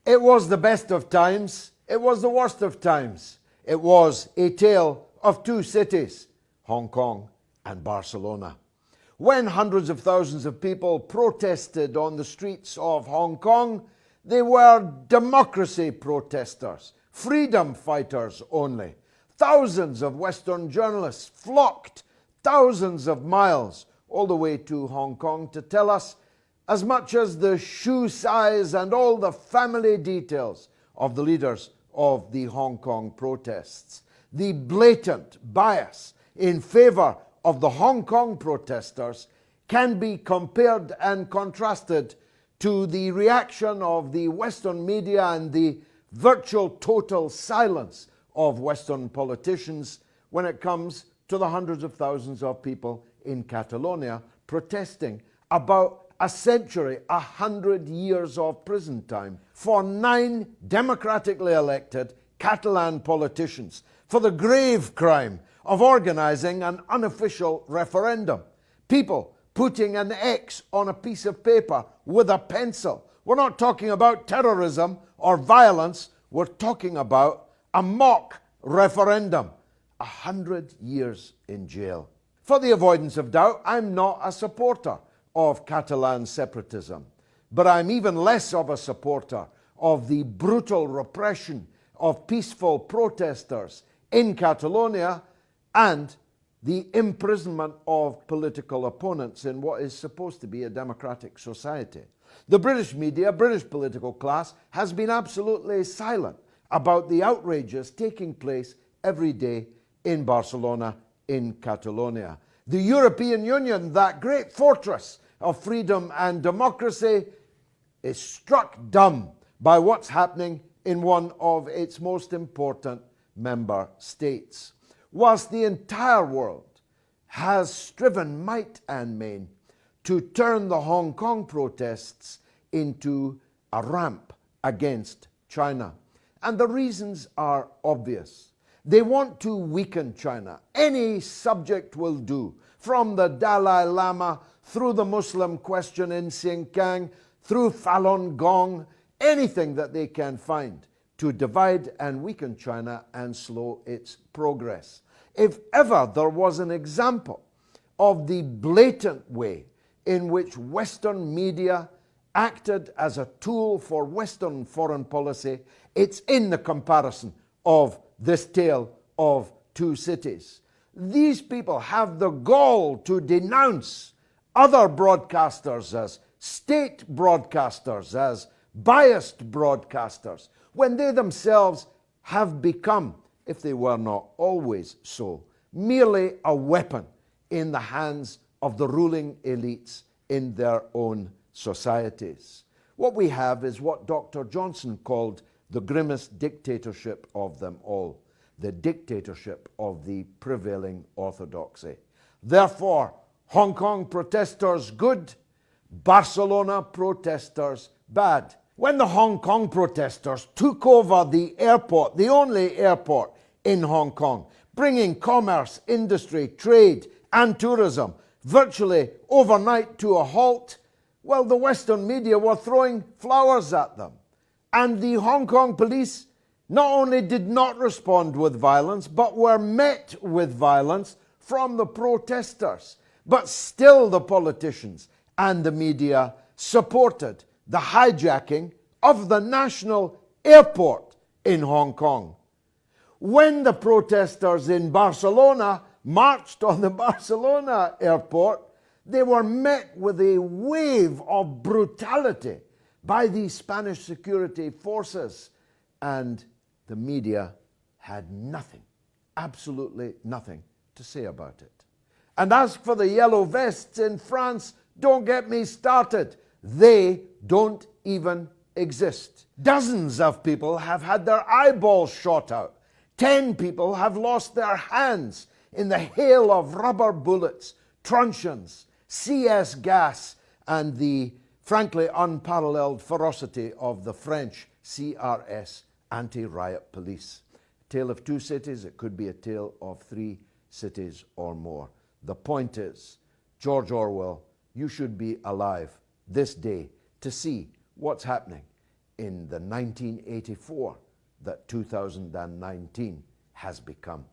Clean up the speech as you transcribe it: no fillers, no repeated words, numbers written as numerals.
It was the best of times. It was the worst of times. It was a tale of two cities, Hong Kong and Barcelona. When hundreds of thousands of people protested on the streets of Hong Kong, they were democracy protesters, freedom fighters only. Thousands of Western journalists flocked thousands of miles all the way to Hong Kong to tell us as much as the shoe size and all the family details of the leaders of the Hong Kong protests. The blatant bias in favor of the Hong Kong protesters can be compared and contrasted to the reaction of the Western media and the virtual total silence of Western politicians when it comes to the hundreds of thousands of people in Catalonia protesting about a century, 100 years of prison time for 9 democratically elected Catalan politicians for the grave crime of organising an unofficial referendum. People putting an X on a piece of paper with a pencil. We're not talking about terrorism or violence. We're talking about a mock referendum. 100 years in jail. For the avoidance of doubt, I'm not a supporter of Catalan separatism, but I'm even less of a supporter of the brutal repression of peaceful protesters in Catalonia and the imprisonment of political opponents in what is supposed to be a democratic society. The British media, British political class, has been absolutely silent about the outrages taking place every day in Barcelona, in Catalonia. The European Union, that great fortress of freedom and democracy, is struck dumb by what's happening in one of its most important member states. Whilst the entire world has striven might and main to turn the Hong Kong protests into a ramp against China. And the reasons are obvious. They want to weaken China. Any subject will do, from the Dalai Lama through the Muslim question in Xinjiang, through Falun Gong, anything that they can find to divide and weaken China and slow its progress. If ever there was an example of the blatant way in which Western media acted as a tool for Western foreign policy, it's in the comparison of this tale of two cities. These people have the gall to denounce other broadcasters as state broadcasters, as biased broadcasters, when they themselves have become, if they were not always so, merely a weapon in the hands of the ruling elites in their own societies. What we have is what Dr. Johnson called the grimmest dictatorship of them all, the dictatorship of the prevailing orthodoxy. Therefore, Hong Kong protesters good, Barcelona protesters bad. When the Hong Kong protesters took over the airport, the only airport in Hong Kong, bringing commerce, industry, trade and tourism virtually overnight to a halt, well, the Western media were throwing flowers at them. And the Hong Kong police not only did not respond with violence, but were met with violence from the protesters. But still the politicians and the media supported the hijacking of the national airport in Hong Kong. When the protesters in Barcelona marched on the Barcelona airport, they were met with a wave of brutality by the Spanish security forces, and the media had nothing, absolutely nothing to say about it. And as for the yellow vests in France, don't get me started. They don't even exist. Dozens of people have had their eyeballs shot out. 10 people have lost their hands in the hail of rubber bullets, truncheons, CS gas, and the frankly unparalleled ferocity of the French CRS anti-riot police. A tale of two cities, it could be a tale of 3 cities or more. The point is, George Orwell, you should be alive this day to see what's happening in the 1984 that 2019 has become.